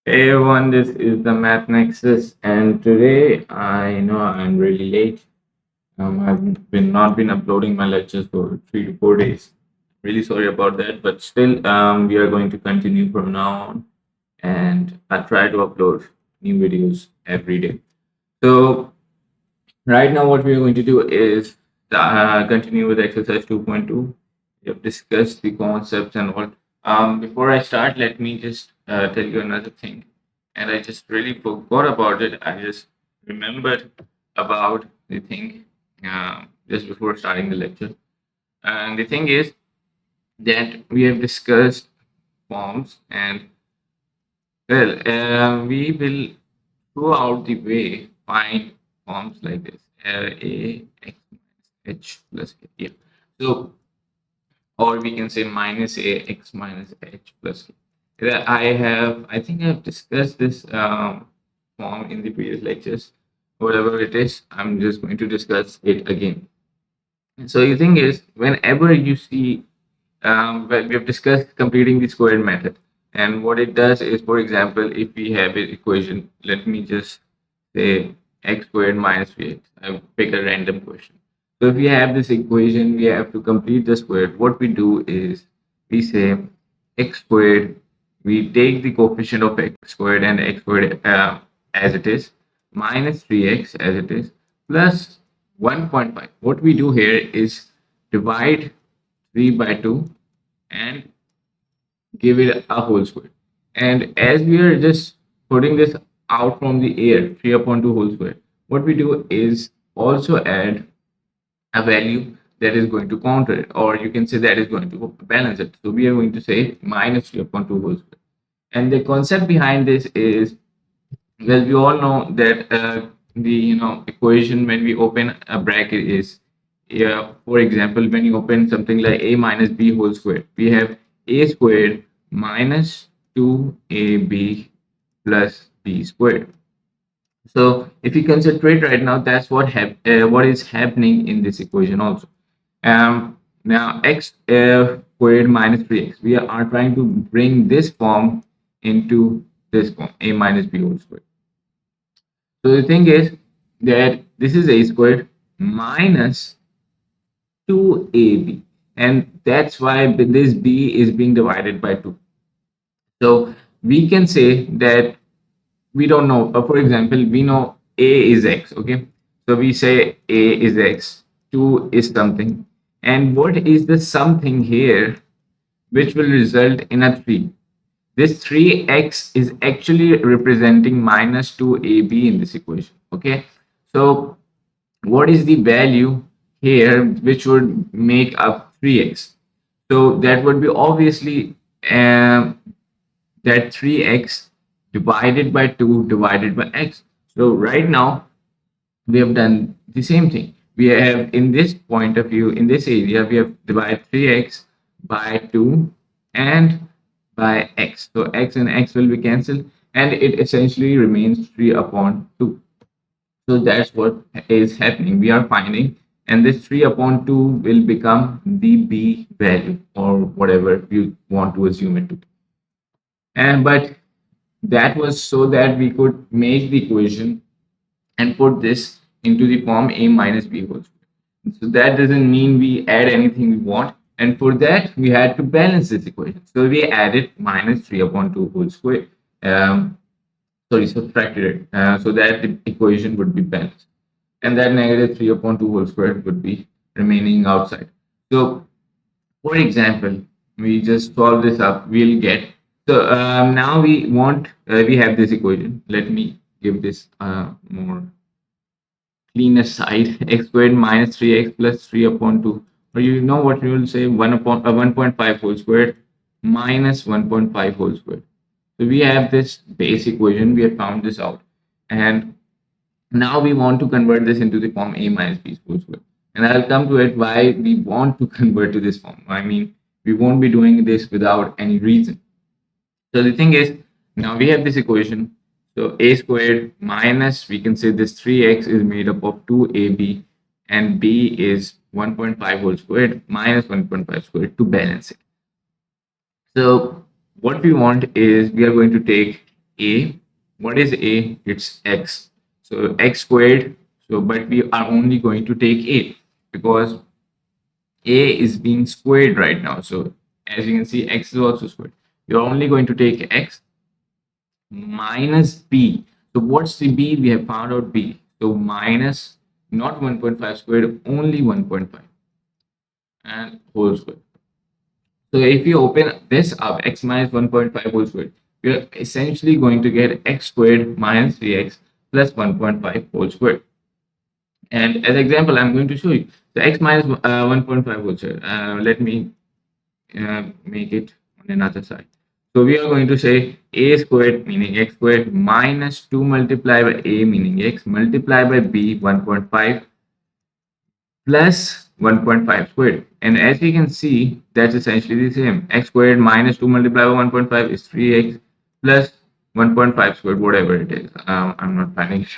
Hey everyone, this is the Math Nexus, and today I know I'm really late. I've been not been uploading my lectures for 3 to 4 days. Really sorry about that, but still, we are going to continue from now on, and I try to upload new videos every day. So right now, what we are going to do is continue with exercise 2.2. We have discussed the concepts and all. Before I start, let me just tell you another thing. And I just really forgot about it. I just remembered about the thing just before starting the lecture. And the thing is that we have discussed forms, and well, we will throughout the way find forms like this a x minus h plus k. Yeah. So, or we can say minus a x minus h plus k. I think I have discussed this form in the previous lectures. Whatever it is, I'm just going to discuss it again. So the thing is, whenever you see, well, we have discussed completing the squared method, and what it does is, for example, if we have an equation, let me just say x squared minus 3x. I pick a random question. So if we have this equation, we have to complete the squared. What we do is we say x squared. We take the coefficient of x squared and x squared as it is, minus 3x as it is, plus 1.5. What we do here is divide 3 by 2 and give it a whole square. And as we are just putting this out from the air, 3 upon 2 whole square, what we do is also add a value that is going to counter it, or you can say that is going to balance it. So we are going to say minus 3 upon 2 whole square. And the concept behind this is, well, we all know that the equation when we open a bracket is, yeah, for example, when you open something like a minus b whole squared, we have a squared minus 2ab plus b squared. So if you concentrate right now, that's what is happening in this equation also. Now x squared minus 3x, we are trying to bring this form into this form, a minus b whole squared. So the thing is that this is a squared minus 2ab, and that's why this b is being divided by 2. So we can say that we don't know. For example, we know a is x, okay? So we say a is x, 2 is something. And what is the something here which will result in a 3? This 3x is actually representing minus 2ab in this equation, okay? So what is the value here which would make up 3x? So that would be obviously that 3x divided by 2 divided by x. So right now we have done the same thing. We have, in this point of view, in this area, we have divided 3x by 2 and by x. So x and x will be cancelled, and it essentially remains 3 upon 2. So that's what is happening. We are finding, and this 3 upon 2 will become the b value, or whatever you want to assume it to be. And but that was so that we could make the equation and put this into the form a minus b whole square. So that doesn't mean we add anything we want. And for that, we had to balance this equation. So we added minus 3 upon 2 whole square. Sorry, subtracted it so that the equation would be balanced. And that negative 3 upon 2 whole square would be remaining outside. So, for example, we just solve this up, we'll get. So now we have this equation. Let me give this more cleaner side. X squared minus 3x plus 3 upon 2, or you know what you will say, 1 upon 1.5 whole squared minus 1.5 whole squared. So we have this base equation, we have found this out, and now we want to convert this into the form a minus b whole squared. And I'll come to it why we want to convert to this form. I mean, we won't be doing this without any reason. So the thing is, now we have this equation. So a squared minus, we can say this 3x is made up of 2ab, and b is 1.5 whole squared minus 1.5 squared to balance it. So what we want is, we are going to take A. What is A? It's x. So x squared. So, but we are only going to take A because A is being squared right now. So as you can see, x is also squared. You're only going to take x minus b. So what's the b? We have found out b. So minus not 1.5 squared, only 1.5 and whole square. So if you open this up, x minus 1.5 whole squared, you're essentially going to get x squared minus 3x plus 1.5 whole squared. And as example, I'm going to show you. So x minus 1.5 whole squared. Let me make it on another side. So we are going to say a squared meaning x squared minus 2 multiplied by a meaning x multiplied by b 1.5 plus 1.5 squared. And as we can see, that's essentially the same. X squared minus 2 multiplied by 1.5 is 3x plus 1.5 squared, whatever it is. I'm not finding it.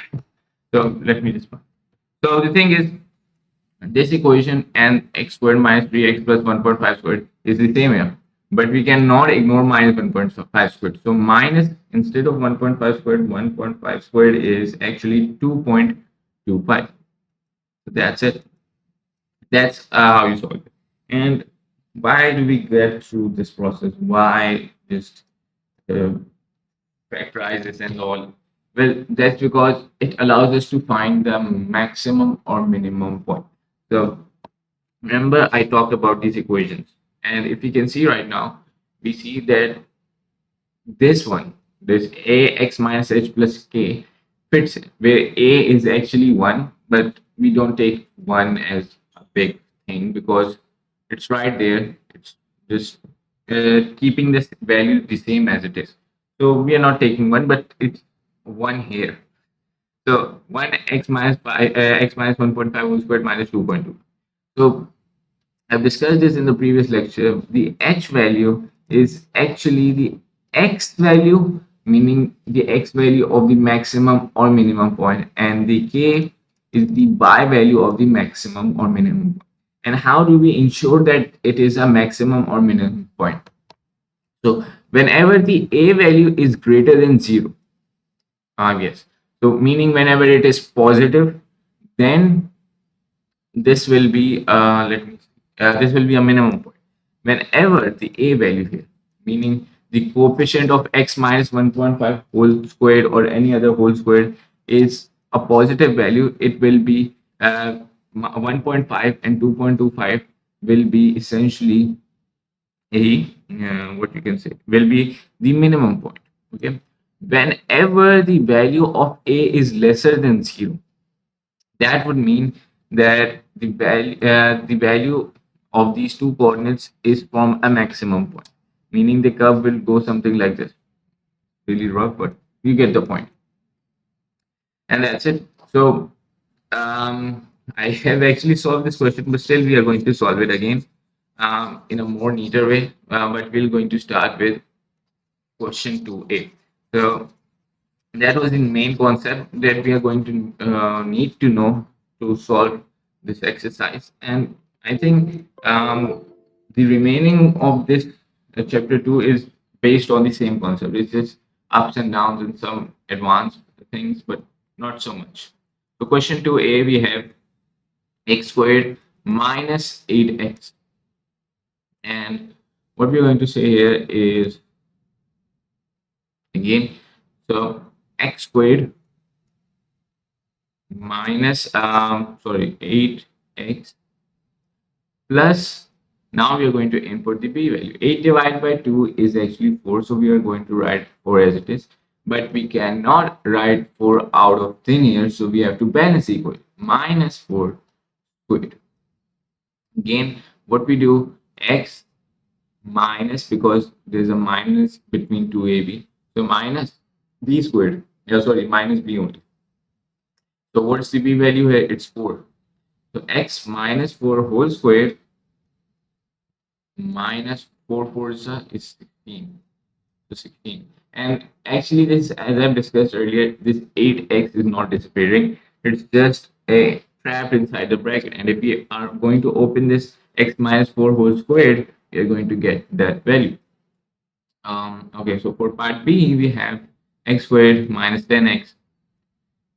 So let me just. So the thing is, this equation and x squared minus 3x plus 1.5 squared is the same here. But we cannot ignore minus 1.5 squared. So minus, instead of 1.5 squared, 1.5 squared is actually 2.25. So that's it. That's how you solve it. And why do we get through this process? Why just uh, factorize this and all? Well, that's because it allows us to find the maximum or minimum point. So remember, I talked about these equations. And if you can see right now, we see that this one, this ax minus h plus k fits it, where a is actually 1, but we don't take 1 as a big thing because it's right there. It's just keeping this value the same as it is. So we are not taking 1, but it's 1 here. So 1 x minus 5, x minus 1.5 whole squared minus 2.2. So I've discussed this in the previous lecture. The h value is actually the x value, meaning the x value of the maximum or minimum point, and the k is the y value of the maximum or minimum point. And how do we ensure that it is a maximum or minimum point? So whenever the a value is greater than 0, yes. So meaning whenever it is positive, then this will be this will be a minimum point. Whenever the a value here, meaning the coefficient of x minus 1.5 whole squared or any other whole squared is a positive value, it will be 1.5 and 2.25 will be essentially a what you can say will be the minimum point. Okay, whenever the value of a is lesser than 0, that would mean that the value of these two coordinates is from a maximum point, meaning the curve will go something like this. Really rough, but you get the point. And that's it. So I have actually solved this question, but still we are going to solve it again in a more neater way. But we're going to start with question 2a. So that was the main concept that we are going to need to know to solve this exercise. And I think the remaining of this chapter 2 is based on the same concept. It's just ups and downs and some advanced things, but not so much. So question 2a, we have x squared minus 8x. And what we're going to say here is, again, so x squared minus 8x plus, now we are going to input the b value. 8 divided by 2 is actually 4, so we are going to write 4 as it is, but we cannot write 4 out of thin air, so we have to balance the equation. Minus 4 squared. Again, what we do, x minus, because there's a minus between 2ab, so minus b squared, minus b only. So what's the b value here? It's 4. So x minus 4 whole squared minus 4 fours is 16. So 16. And actually this, as I've discussed earlier, this 8x is not disappearing. It's just a trapped inside the bracket. And if we are going to open this x minus 4 whole squared, we are going to get that value. Okay, so for part B, we have x squared minus 10x.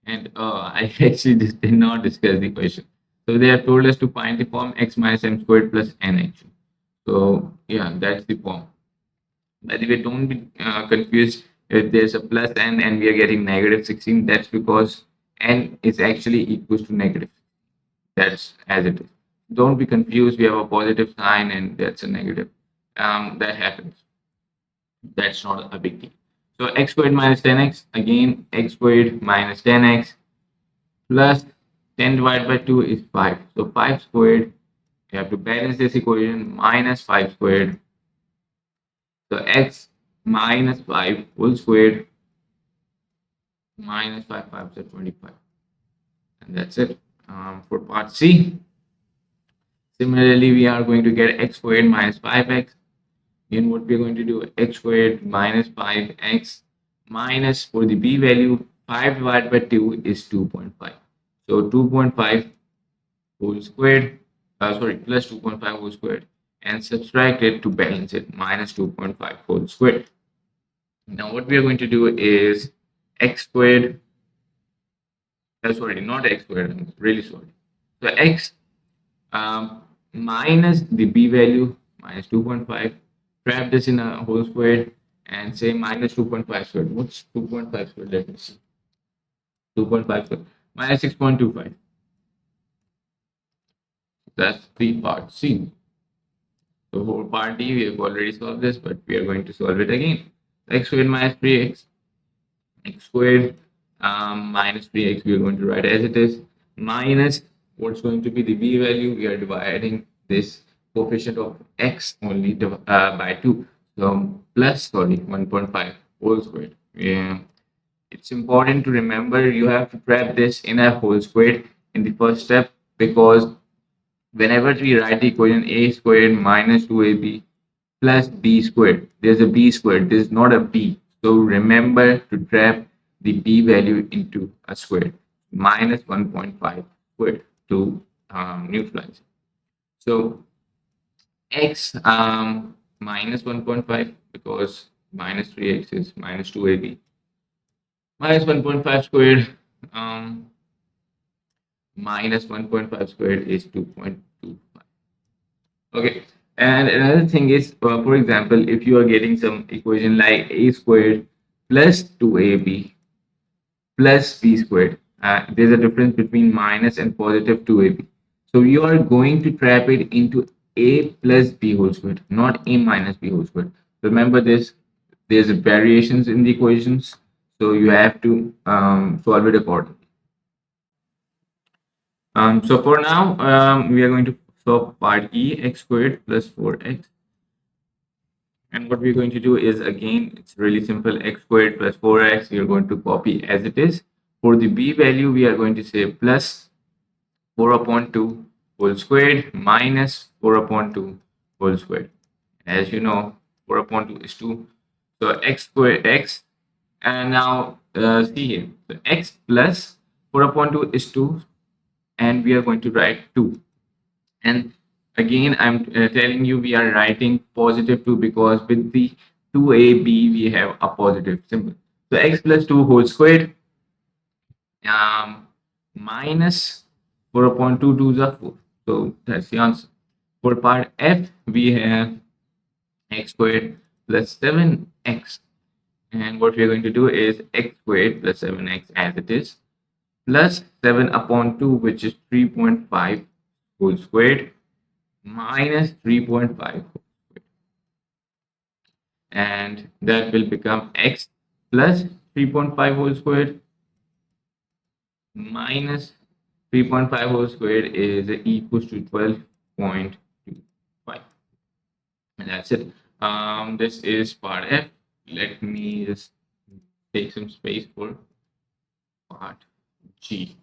And I actually did not discuss the question. So they have told us to find the form x minus m squared plus n actually. So yeah, that's the form. By the way, don't be confused if there's a plus n and we are getting negative 16. That's because n is actually equals to negative. That's as it is. Don't be confused. We have a positive sign and that's a negative. That happens. That's not a big deal. So x squared minus 10x, again x squared minus 10x plus 10 divided by 2 is 5. So 5 squared, you have to balance this equation, minus 5 squared. So x minus 5 whole squared minus 5 5 is 25. And that's it for part C. Similarly, we are going to get x squared minus 5x. Again, what we're going to do, x squared minus 5x minus, for the b value, 5 divided by 2 is 2.5. So 2.5 whole squared, plus 2.5 whole squared, and subtract it to balance it, minus 2.5 whole squared. Now what we are going to do is x squared, sorry, not x squared, I'm really sorry. So x minus the b value, minus 2.5, trap this in a whole squared, and say minus 2.5 squared. What's 2.5 squared? Let me see. 2.5 squared minus 6.25. That's the part C. So for part D, we have already solved this, but we are going to solve it again. X squared minus 3x, x squared minus 3x, we are going to write as it is, minus what's going to be the b value. We are dividing this coefficient of x only by 2. So plus, sorry, 1.5 whole squared. Yeah. It's important to remember you have to trap this in a whole squared in the first step, because whenever we write the equation a squared minus 2ab plus b squared, there's a b squared, there's not a b. So remember to trap the b value into a square, minus 1.5 squared to neutralize. So x minus 1.5, because minus 3x is minus 2ab, minus 1.5 squared, um, minus 1.5 squared is 2.25. Okay. And another thing is, for example, if you are getting some equation like a squared plus 2ab plus b squared, there's a difference between minus and positive 2ab. So you are going to trap it into a plus b whole squared, not a minus b whole squared. Remember this, there's variations in the equations, so you have to solve it accordingly. So for now, we are going to solve part E, x squared plus 4x. And what we're going to do is, again, it's really simple, x squared plus 4x, we are going to copy as it is. For the b value, we are going to say plus 4 upon 2 whole squared minus 4 upon 2 whole squared. As you know, 4 upon 2 is 2. So x squared x, and now see here, so x plus 4 upon 2 is 2, and we are going to write 2. And again, I'm telling you, we are writing positive 2 because with the 2ab we have a positive symbol. So x plus 2 whole squared minus 4 upon 2, 2 is 4. So that's the answer. For part F, we have x squared plus 7x. And what we're going to do is x squared plus 7x as it is, plus 7 upon 2, which is 3.5 whole squared, minus 3.5, and that will become x plus 3.5 whole squared minus 3.5 whole squared is equals to 12.25, and that's it. This is part F. Let me just take some space for part G.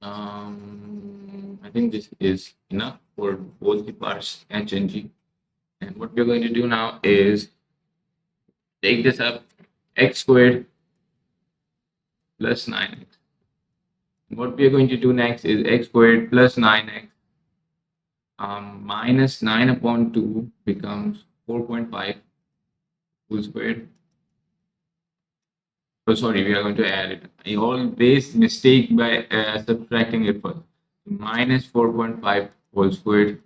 I think this is enough for both the parts H and G. And what we're going to do now is take this up, x squared plus 9x. What we are going to do next is x squared plus 9x minus 9 upon 2 becomes 4.5 whole squared Oh, sorry, we are going to add it. I always mistake by subtracting it first. Minus 4.5 whole squared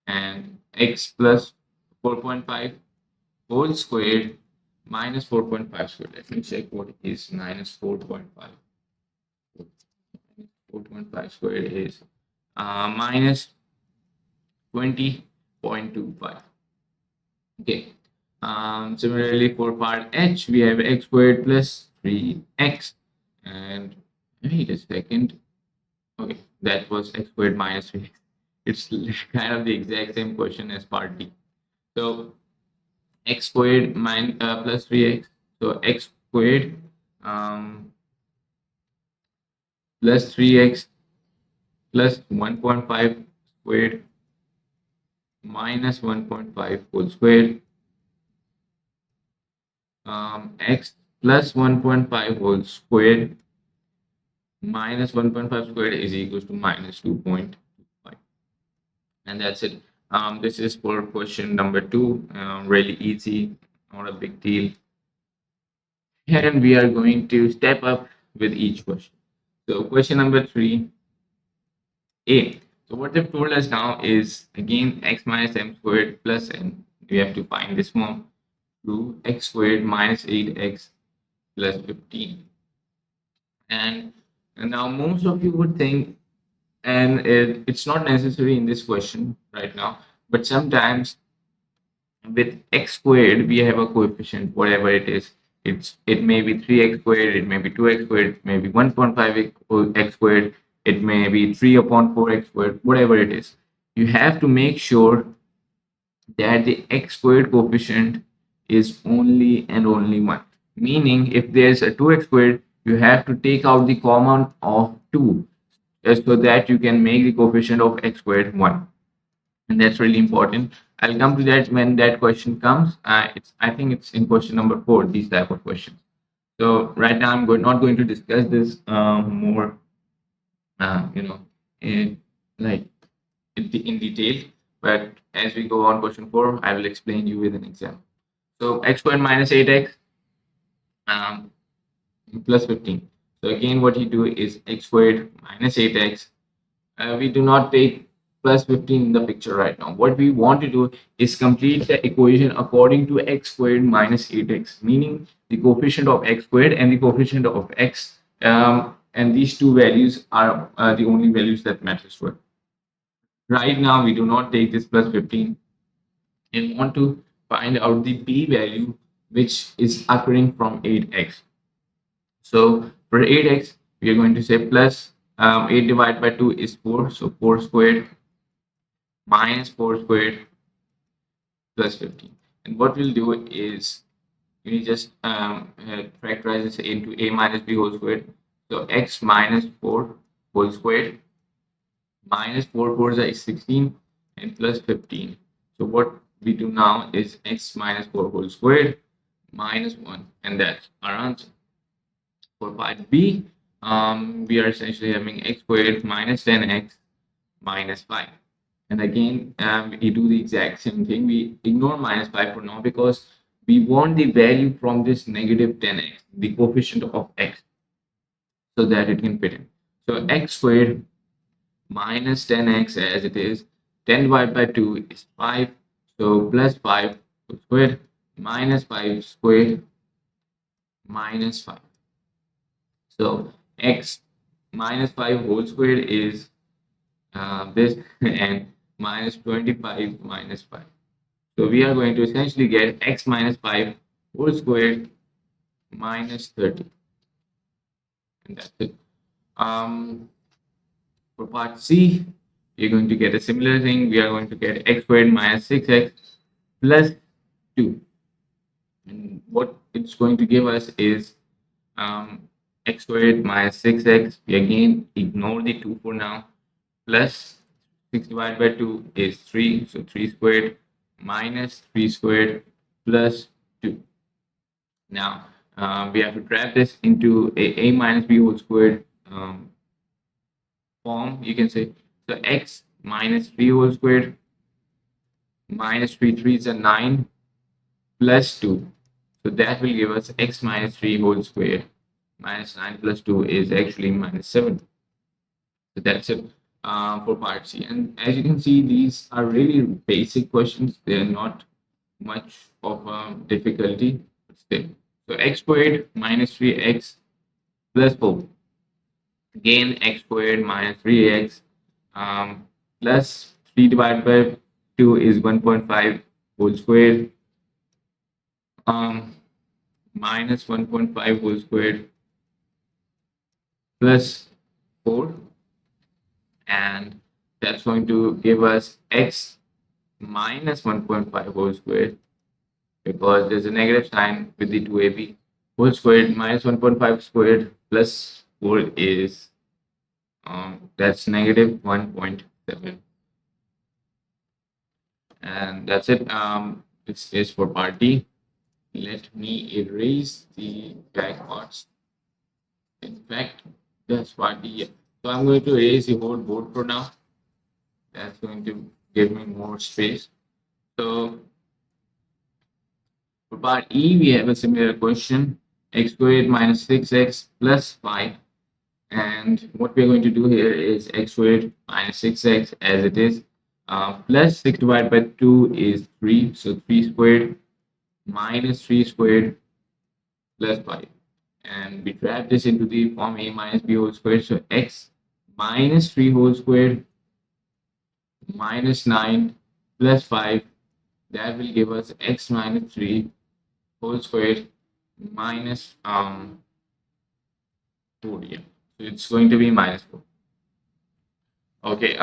and x plus 4.5 whole squared minus 4.5 squared. Let me check what is minus 4.5. 4.5 squared is minus 20.25. Okay. Similarly, for part H, we have x squared plus 3x. And wait a second. Okay, that was x squared minus 3x. It's kind of the exact same question as part D. So x squared plus 3x. So x squared plus 3x plus 1.5 squared minus 1.5 whole squared x plus 1.5 whole squared minus 1.5 squared is equals to minus 2.25. And that's it. This is for question number 2. Really easy, not a big deal. And we are going to step up with each question. So question number 3A. So what they've told us now is again x minus m squared plus n. We have to find this form through x squared minus 8x plus 15. And now most of you would think, and it's not necessary in this question right now, but sometimes with x squared we have a coefficient, whatever it is. It may be 3x squared, it may be 2x squared, it may be 1.5x squared, it may be 3 upon 4x squared, whatever it is. You have to make sure that the x squared coefficient is only and only 1. Meaning, if there's a 2x squared, you have to take out the common of 2 so that you can make the coefficient of x squared 1. And that's really important. I'll come to that when that question comes. I think it's in question number 4, these type of questions. So right now I'm not going to discuss this more, in like in detail. But as we go on question 4, I will explain you with an example. So x squared minus 8x um, plus 15. So again, what you do is x squared minus 8x. We do not take plus 15 in the picture right now. What we want to do is complete the equation according to x squared minus 8x, meaning the coefficient of x squared and the coefficient of x. And these two values are the only values that matters to it. Right now, we do not take this plus 15 and want to find out the p value which is occurring from 8x. So for 8x, we are going to say plus 8 divided by 2 is 4. So 4 squared minus 4 squared plus 15. And what we'll do is we just factorize this into a minus b whole squared. So x minus 4 whole squared minus 4 fours is 16 and plus 15. So what we do now is x minus 4 whole squared minus 1, and that's our answer. For part B, we are essentially having x squared minus 10x minus 5. And again, we do the exact same thing. We ignore minus 5 for now because we want the value from this negative 10x, the coefficient of x, so that it can fit in. So x squared minus 10x as it is, 10 divided by 2 is 5. So plus 5 squared minus 5 squared minus 5. So x minus 5 whole squared is this and minus 25 minus 5. So we are going to essentially get x minus 5 whole squared minus 30. And that's it. For part C, you're going to get a similar thing. We are going to get x squared minus 6x plus 2. And what it's going to give us is x squared minus 6x. We again ignore the 2 for now. Plus 6 divided by 2 is 3. So 3 squared minus 3 squared plus 2. Now, we have to wrap this into a minus b whole squared form, you can say. So x minus 3 whole squared minus 3 3 is a 9 plus 2. So that will give us x minus 3 whole square minus 9 plus 2 is actually minus 7. So that's it for part C. And as you can see, these are really basic questions. They're not much of a difficulty, but still. So x squared minus 3x plus 4. Again, x squared minus 3x plus 3 divided by 2 is 1.5 whole squared minus 1.5 whole squared plus 4, and that's going to give us x minus 1.5 whole squared because there's a negative sign with the 2ab whole squared minus 1.5 squared plus 4 is that's negative 1.7, and that's it. This is for part D. Let me erase the back parts. In fact, that's part D. So I'm going to erase the whole board for now. That's going to give me more space. So for part E, we have a similar question: x squared minus 6x plus 5. And what we're going to do here is x squared minus 6x as it is, plus 6 divided by 2 is 3. So 3 squared minus 3 squared plus 5. And we wrap this into the form a minus b whole squared. So x minus 3 whole squared minus 9 plus 5. That will give us x minus 3 whole squared minus 4. Yeah. So it's going to be minus 4. Okay,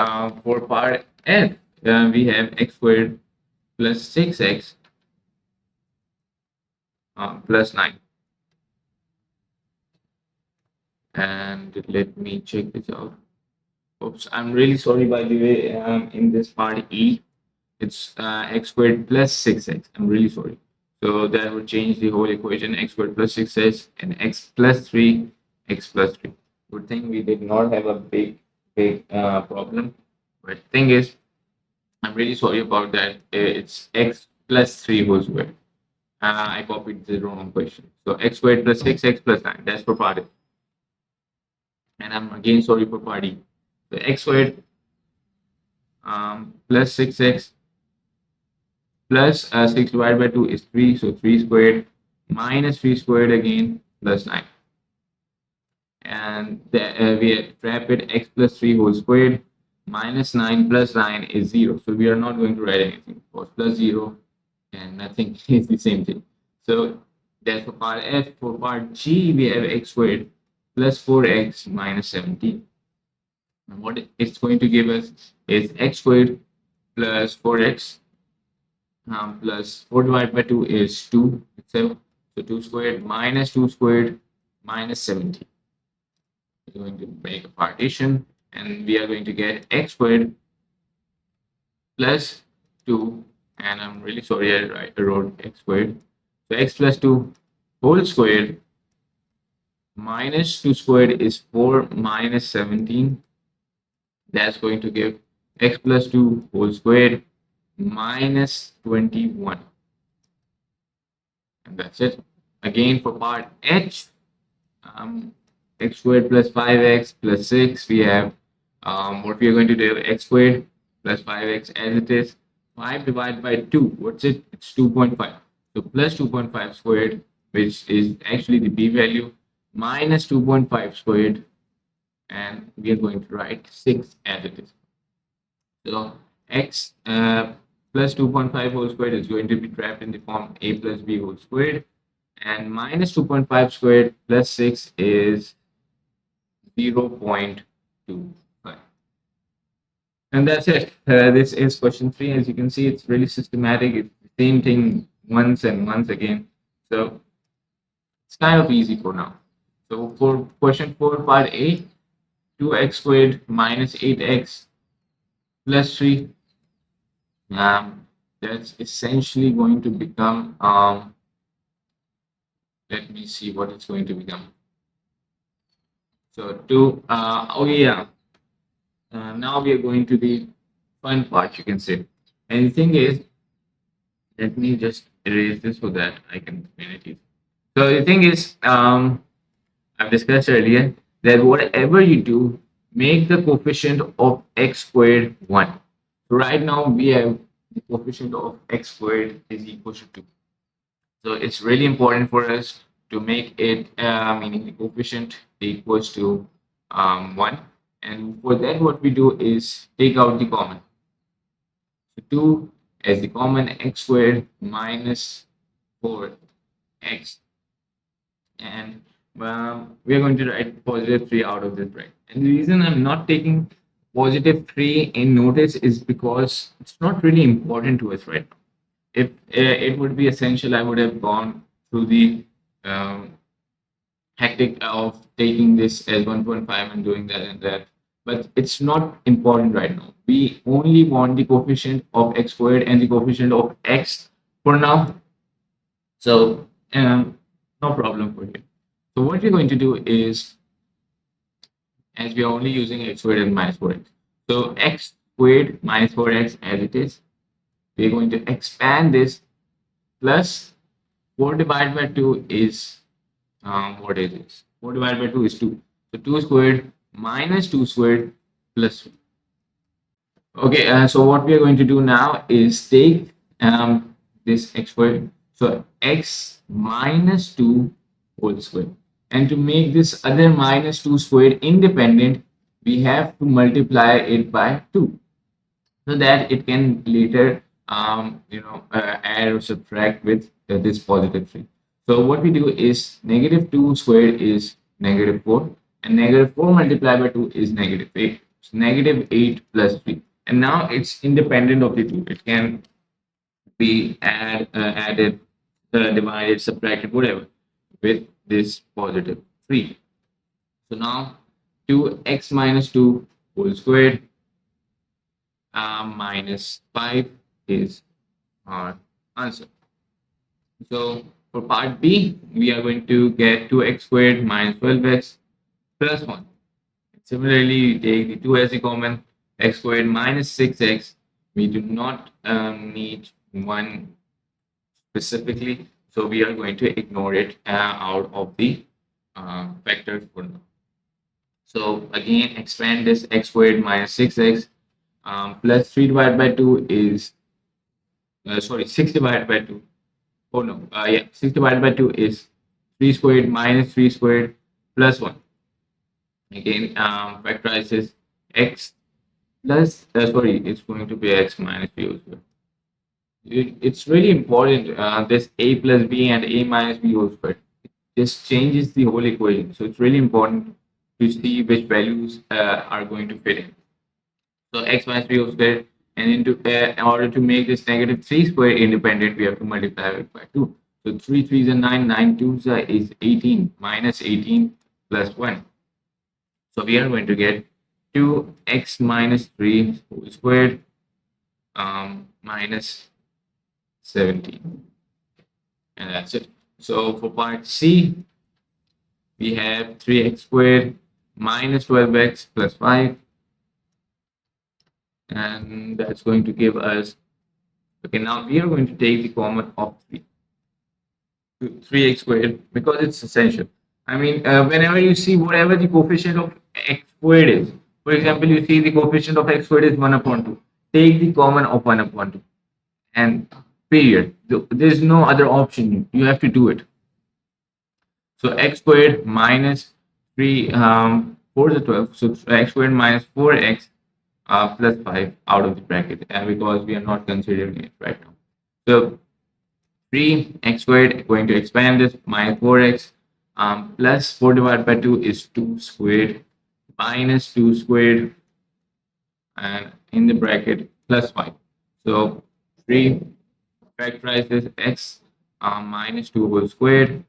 for part F, we have x squared plus 6x plus 9. And let me check this out. Oops, I'm really sorry, by the way, in this part E, it's x squared plus 6x. I'm really sorry. So that would change the whole equation: x squared plus 6x and x plus 3, x plus 3. Good thing we did not have a big problem. But thing is, I'm really sorry about that. It's x plus 3 whole square. I copied the wrong question. So x squared plus 6x plus 9. That's for part A. And I'm again sorry for part E. So x squared plus 6x plus 6 divided by 2 is 3. So 3 squared minus 3 squared again plus 9. And we wrap it x plus 3 whole squared minus 9 plus 9 is 0. So we are not going to write anything. Because plus 0 and nothing is the same thing. So that's for part F. For part G, we have x squared plus 4x minus 17. And what it's going to give us is x squared plus 4x plus 4 divided by 2 is 2 itself. So 2 squared minus 2 squared minus 17. We're going to make a partition, and we are going to get x squared plus 2, and I'm really sorry I wrote x squared. So x plus 2 whole squared minus 2 squared is 4 minus 17. That's going to give x plus 2 whole squared minus 21. And that's it. Again, for part H, x squared plus 5x plus 6, we have what we are going to do: x squared plus 5x as it is. 5 divided by 2, what's it? It's 2.5. So plus 2.5 squared, which is actually the b value, minus 2.5 squared, and we are going to write 6 as it is. So x plus 2.5 whole squared is going to be trapped in the form a plus b whole squared, and minus 2.5 squared plus 6 is 0.25. And that's it. This is question 3. As you can see, it's really systematic. It's the same thing once and once again. So it's kind of easy for now. So for question 4, part A, 2x squared minus 8x plus 3. That's essentially going to become, let me see what it's going to become. So 2, oh yeah, now we are going to the fun part, you can say. And the thing is, let me just erase this so that I can explain it easily. So the thing is, I've discussed earlier that whatever you do, make the coefficient of x squared 1. So right now we have the coefficient of x squared is equal to 2. So it's really important for us to make it, meaning the coefficient equals to 1. And for that, what we do is take out the common. So 2 as the common, x squared minus 4x. And we are going to write positive 3 out of this bracket. And the reason I'm not taking positive 3 in notice is because it's not really important to us right now. If it would be essential, I would have gone through the um, hectic of taking this as 1.5 and doing that and that. But it's not important right now. We only want the coefficient of x squared and the coefficient of x for now. So no problem for you. So what we're going to do is, as we are only using x squared and minus 4x. So x squared minus 4x as it is, we're going to expand this plus 4 divided by 2 is, what is this? 4 divided by 2 is 2. So 2 squared minus 2 squared plus 2. Okay, so what we are going to do now is take this x squared. So x minus 2 whole square. And to make this other minus 2 squared independent, we have to multiply it by 2 so that it can later add or subtract with this positive 3. So what we do is negative 2 squared is negative 4 and negative 4 multiplied by 2 is negative 8. So negative 8 plus 3. And now it's independent of the 2. It can be added, divided, subtracted, whatever with this positive 3. So now 2x minus 2 whole squared minus 5 is our answer. So for part B, we are going to get 2x squared minus 12x plus 1. Similarly, we take the 2 as a common, x squared minus 6x. We do not need 1 specifically, so we are going to ignore it out of the vectors for now. So again, expand this x squared minus 6x plus 3 divided by 2 is, 6 divided by 2. Oh no, yeah, 6 divided by 2 is 3 squared minus 3 squared plus 1. Again, factorize this x plus, it's going to be x minus b whole squared. It's really important, this a plus b and a minus b whole squared. It just changes the whole equation. So it's really important to see which values are going to fit in. So x minus b whole squared, and in order to make this negative 3 square independent, we have to multiply it by 2. So 3 3s are 9, 9 2s is 18, minus 18 plus 1. So we are going to get 2x minus 3 whole squared minus 17. And that's it. So for part C, we have 3x squared minus 12x plus 5. And that's going to give us, okay, now we are going to take the common of 3. 3x squared because it's essential. I mean, whenever you see whatever the coefficient of x squared is, for example, you see the coefficient of x squared is 1 upon 2. Take the common of 1 upon 2 and period. There's no other option. You have to do it. So x squared minus 3, 4 is 12. So x squared minus 4x plus 5 out of the bracket because we are not considering it right now. So 3x squared going to expand this minus 4x plus 4 divided by 2 is 2 squared minus 2 squared and in the bracket plus 5. So 3 factorize this x minus 2 whole squared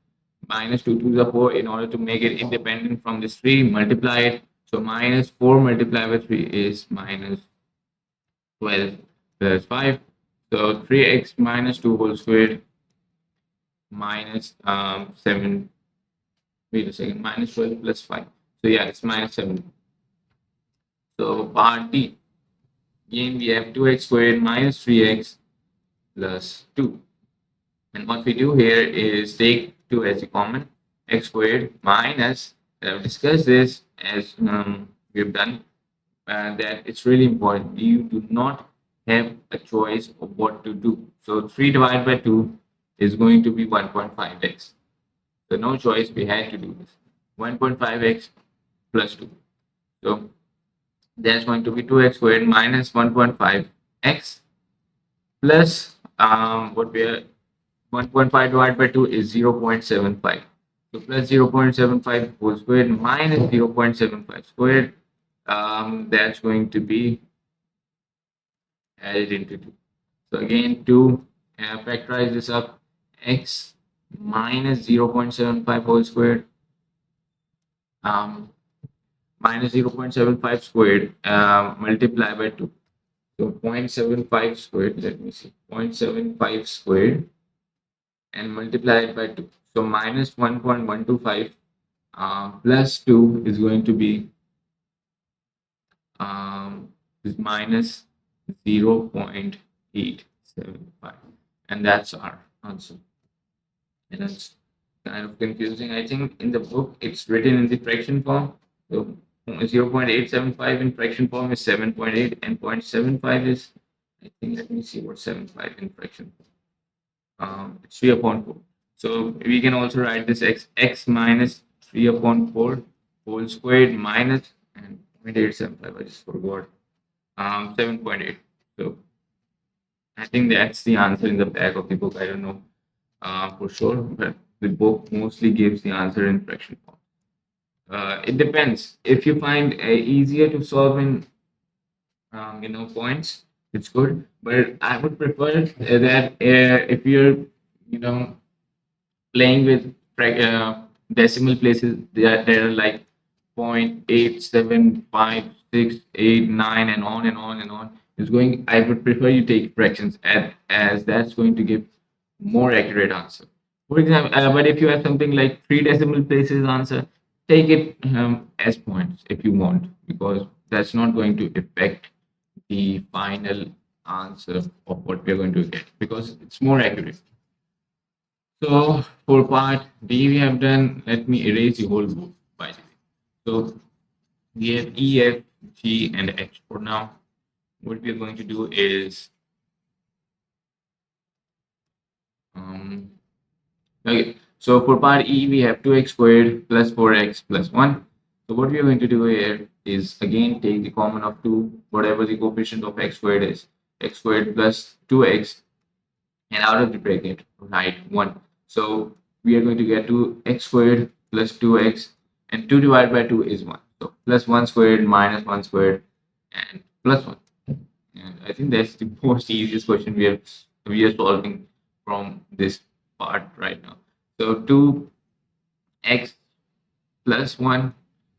minus 2 2s are 4. In order to make it independent from this 3, multiply it. So minus 4 multiplied by 3 is minus 12 plus 5. So 3x minus 2 whole squared minus 7. Wait a second, minus 12 plus 5. So yeah, it's minus 7. So part D. Again, we have 2x squared minus 3x plus 2. And what we do here is take 2 as a common, x squared minus, I've discussed this as we've done, that it's really important. You do not have a choice of what to do. So 3 divided by 2 is going to be 1.5x. So no choice, we had to do this. 1.5x plus 2. So that's going to be 2x squared minus 1.5x plus what we are 1.5 divided by 2 is 0.75. So plus 0.75 whole squared minus 0.75 squared. That's going to be added into 2. So again, to factorize this up, x minus 0.75 whole squared um, minus 0.75 squared multiplied by 2. So 0.75 squared, let me see, 0.75 squared and multiply it by 2. So minus 1.125 plus 2 is going to be is minus 0.875. And that's our answer. And that's kind of confusing. I think in the book it's written in the fraction form. So 0.875 in fraction form is 7.8 and 0.75 is, I think, let me see what 75 in fraction form. It's 3 upon 4. So we can also write this x minus 3 upon 4 whole squared minus and 0.875. I just forgot. 7.8. So I think that's the answer in the back of the book. I don't know for sure, but the book mostly gives the answer in fraction form. It depends. If you find easier to solve in points, it's good. But I would prefer that if you're you know playing with decimal places there are like 0.87568 and on and on and on is going. I would prefer you take fractions as that's going to give more accurate answer. For example, but if you have something like 3 decimal places answer, take it as points if you want, because that's not going to affect the final answer of what we're going to get, because it's more accurate. So for part D, we have done, let me erase the whole book by the way. So we have E, F, G, and H for now. What we are going to do is, um, okay, so for part E, we have 2x squared plus 4x plus 1. So what we are going to do here is again take the common of 2, whatever the coefficient of x squared is, x squared plus 2x, and out of the bracket write 1. So we are going to get 2x squared plus 2x, and 2 divided by 2 is 1. So plus 1 squared minus 1 squared and plus 1. And I think that's the most easiest question we are solving from this part right now. So 2x plus 1,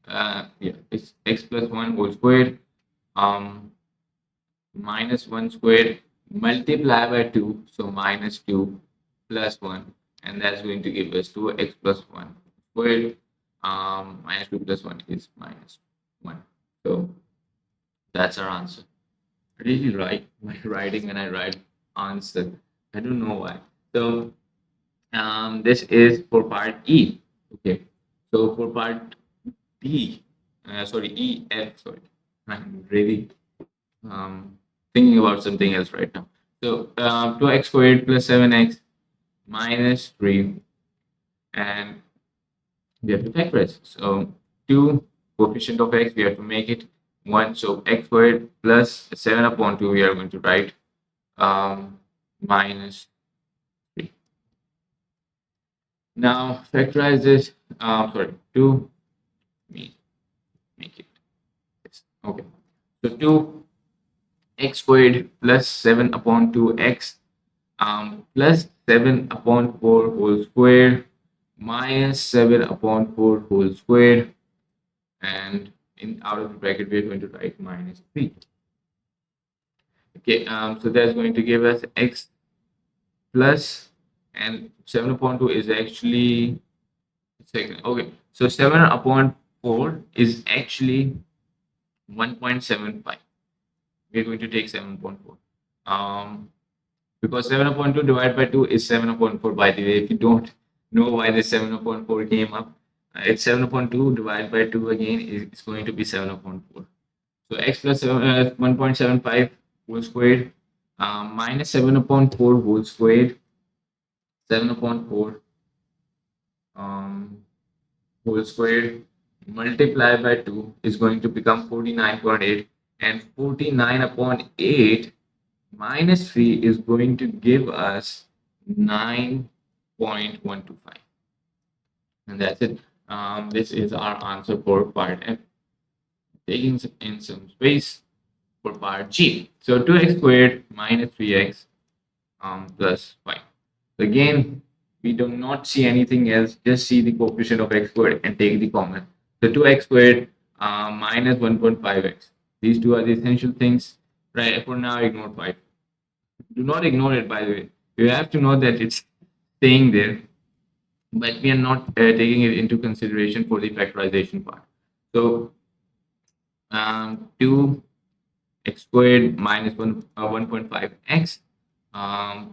yeah, it's x plus 1 whole squared minus 1 squared multiply by 2, so minus 2 plus 1, and that's going to give us 2x plus 1 squared. Minus 2 plus 1 is minus 1. So that's our answer. I really write my writing when I write answer. I don't know why. So this is for part E. Okay. So for part D, sorry, E, F, sorry. I'm really thinking about something else right now. So 2x squared plus 7x minus 3, and we have to factorize. So 2 coefficient of x, we have to make it 1. So x squared plus 7 upon 2, we are going to write minus 3. Now factorize this, sorry, 2, make it, okay. So 2x squared plus 7 upon 2x plus 7 upon 4 whole square minus 7 upon 4 whole square, and in out of the bracket we're going to write minus 3. Okay, so that's going to give us x plus, and 7 upon 2 is actually second. Okay, so 7 upon 4 is actually 1.75. We're going to take 7 upon 4. because 7 upon 2 divided by 2 is 7 upon 4. By the way, if you don't know why the 7 upon 4 came up, it's 7 upon 2 divided by 2 again is going to be 7 upon 4. So x plus 1.75 whole squared minus 7 upon 4 whole squared, 7 upon 4 whole squared multiplied by 2 is going to become 49.8, and 49 upon 8 minus 3 is going to give us 9.125. And that's it. This is our answer for part F. Taking in some space for part G. So 2x squared minus 3x plus 5. Again, we do not see anything else, just see the coefficient of x squared and take the common. So 2x squared minus 1.5x. These two are the essential things. Right, for now, ignore 5. Do not ignore it, by the way. You have to know that it's staying there, but we are not taking it into consideration for the factorization part. So 2x squared minus 1.5x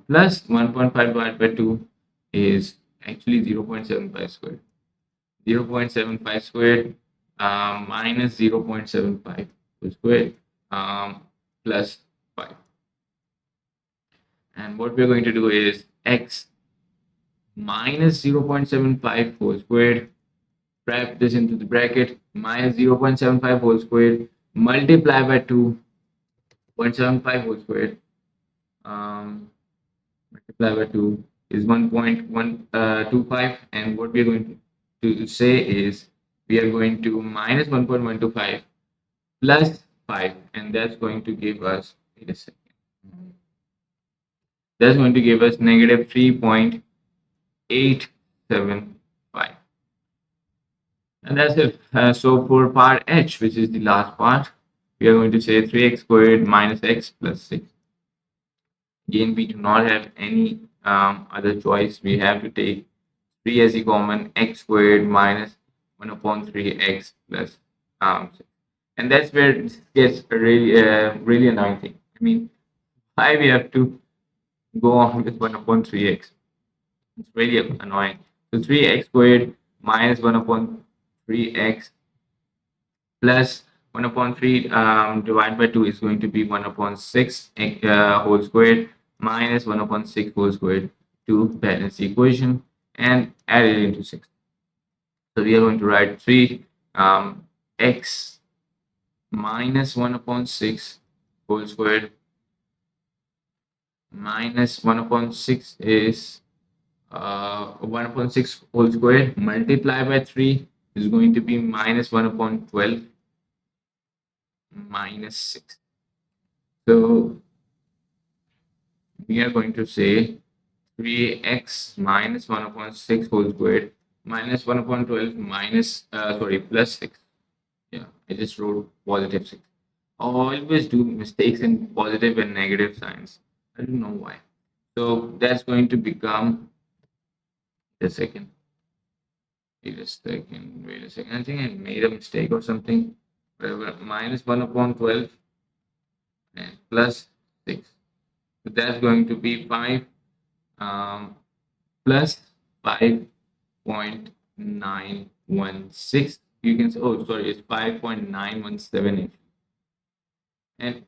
plus 1.5 divided by 2 is actually 0.75 squared. 0.75 squared minus 0.75 squared plus 5. And what we're going to do is x minus 0.75 whole squared, wrap this into the bracket, minus 0.75 whole squared, multiply by 2.75 whole squared, multiply by 2 is 1.125, and what we are going to say is we are going to minus 1.125 plus 5, and that's going to give us, wait a second, that's going to give us negative 3.875. And that's it. So for part H, which is the last part, we are going to say 3x squared minus x plus 6. Again, we do not have any other choice. We have to take 3 as a common, x squared minus 1 upon 3x plus 6. And that's where it gets really annoying thing. I mean, why we have to go on with 1 upon 3x? It's really annoying. So 3x squared minus 1 upon 3x plus 1 upon 3 divided by 2 is going to be 1 upon 6 whole squared minus 1 upon 6 whole squared to balance the equation and add it into 6. So we are going to write 3 x minus 1 upon 6 whole squared minus 1 upon 6 is 1 upon 6 whole squared multiplied by 3 is going to be minus 1 upon 12 minus 6. So we are going to say 3x minus 1 upon 6 whole squared minus 1 upon 12 minus, plus 6. Yeah, I just wrote positive 6. I always do mistakes in positive and negative signs. I don't know why. So that's going to become, wait a second. Wait a second. I think I made a mistake or something. Whatever. Minus 1 upon 12 and plus 6. So that's going to be 5 plus 5.916. You can say, oh, sorry, it's 5.917. And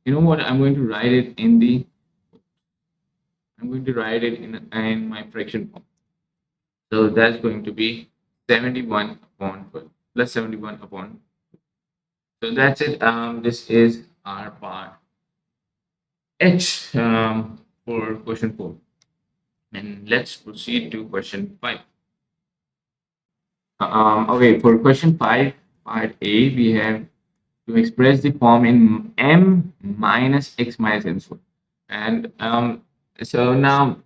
you know what? I'm going to write it in my fraction form. So that's going to be 71 upon 12 plus 71 upon. So that's it. This is our part H for question 4. And let's proceed to question 5. Okay, for question 5, part A, we have to express the form in m minus x minus n squared. And so now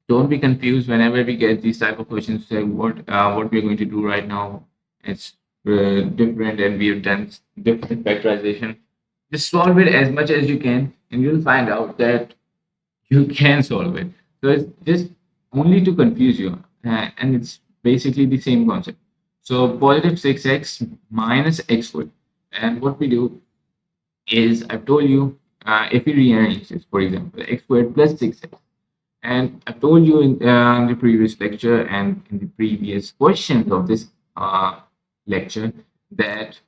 don't be confused whenever we get these type of questions. Say what we're going to do right now. It's different, and we have done different factorization. Just solve it as much as you can, and you'll find out that you can solve it. So it's just only to confuse you, and it's basically the same concept. So positive 6x minus x squared, and what we do is I've told you if we rearrange this, for example, x squared plus 6x. And I've told you in the previous lecture and in the previous questions of this lecture that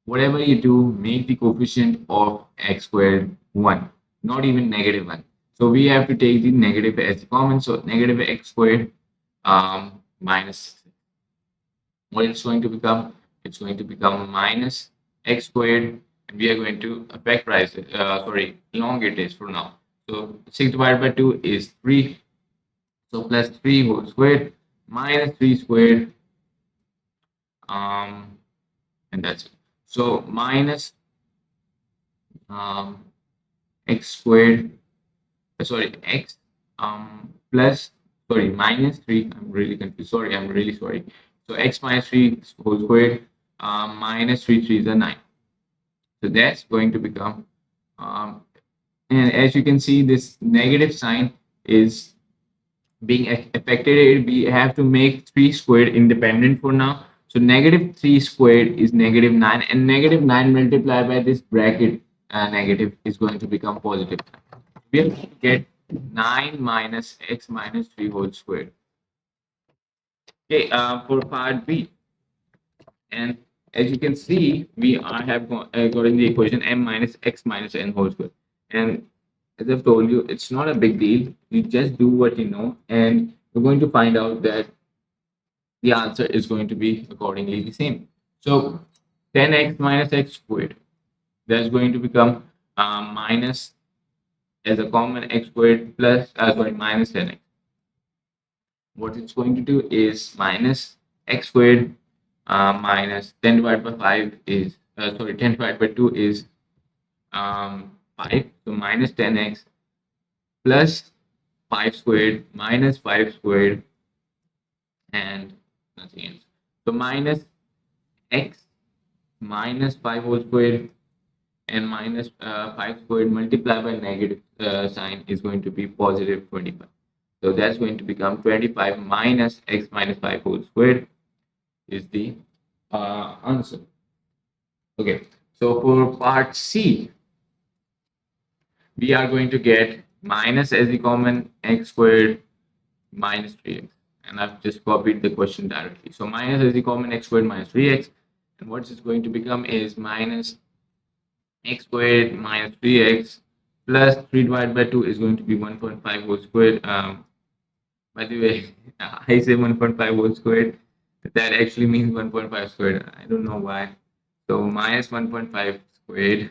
whatever you do, make the coefficient of x squared 1, not even negative 1. So we have to take the negative as common. So negative x squared minus, what it's going to become? It's going to become minus x squared. And we are going to factorize it, elongate this for now. So 6 divided by 2 is 3. So plus 3 whole squared minus 3 squared. Um, and that's it. So minus um, x squared, x plus, minus 3. I'm really confused. Sorry, I'm really sorry. So x minus 3 whole squared minus 3 3s are 9. So that's going to become, um, and as you can see, this negative sign is being affected. We have to make 3 squared independent for now. So negative 3 squared is negative 9, and negative 9 multiplied by this bracket negative is going to become positive. We have to get 9 minus x minus 3 whole squared. Okay, for part B, and as you can see, we have gotten the equation m minus x minus n whole square. And as I've told you, it's not a big deal. You just do what you know, and you're going to find out that the answer is going to be accordingly the same. So 10x minus x squared, that's going to become minus as a common x squared plus, minus 10x. What it's going to do is minus x squared minus 10 divided by 5 is, 10 divided by 2 is 5. So minus 10x plus 5 squared minus 5 squared and nothing else. So minus x minus 5 whole squared and minus 5 squared multiplied by negative sign is going to be positive 25. So that's going to become 25 minus x minus 5 whole squared is the answer. Okay, so for part C, we are going to get minus as the common x squared minus 3x. And I've just copied the question directly. So minus as the common x squared minus 3x. And what it's going to become is minus x squared minus 3x plus 3 divided by 2 is going to be 1.5 whole squared. By the way, I say 1.5 whole squared. That actually means 1.5 squared. I don't know why. So minus 1.5 squared.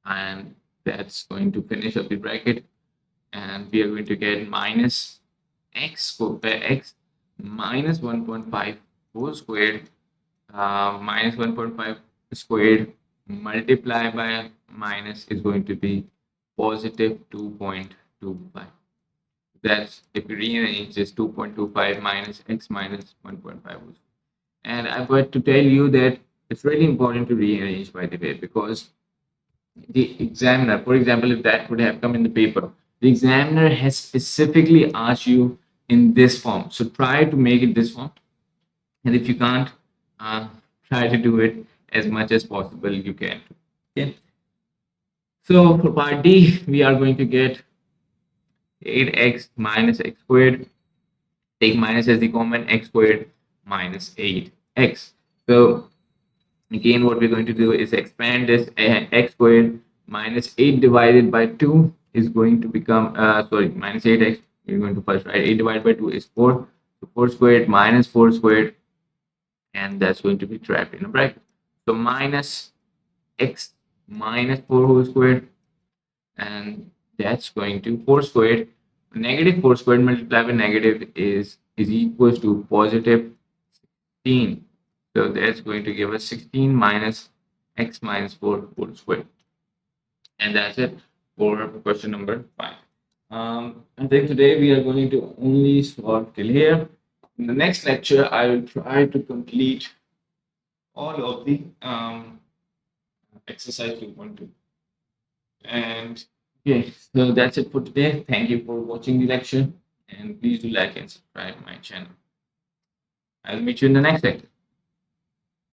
And that's going to finish up the bracket. And we are going to get minus x minus 1.5 whole squared minus 1.5 squared multiplied by minus is going to be positive 2.25. That's, if you rearrange this, 2.25 minus x minus 1.5. And I've got to tell you that it's really important to rearrange, by the way, because the examiner, for example, if that would have come in the paper, the examiner has specifically asked you in this form. So try to make it this form. And if you can't, try to do it as much as possible you can. Okay. So for part D, we are going to get 8x minus x squared. Take minus as the common, x squared minus 8x. So again, what we're going to do is expand this x squared minus 8 divided by 2 is going to become, minus 8x. We're going to first write 8 divided by 2 is 4. So 4 squared minus 4 squared, and that's going to be trapped in a bracket. So minus x minus 4 whole squared, and that's going to 4 squared. Negative 4 squared multiplied by negative is equals to positive 16. So that's going to give us 16 minus x minus 4 whole squared. And that's it for question number 5. I think today we are going to only solve till here. In the next lecture, I will try to complete all of the exercise 2.2. And okay, so that's it for today. Thank you for watching the lecture, and please do like and subscribe my channel. I'll meet you in the next lecture.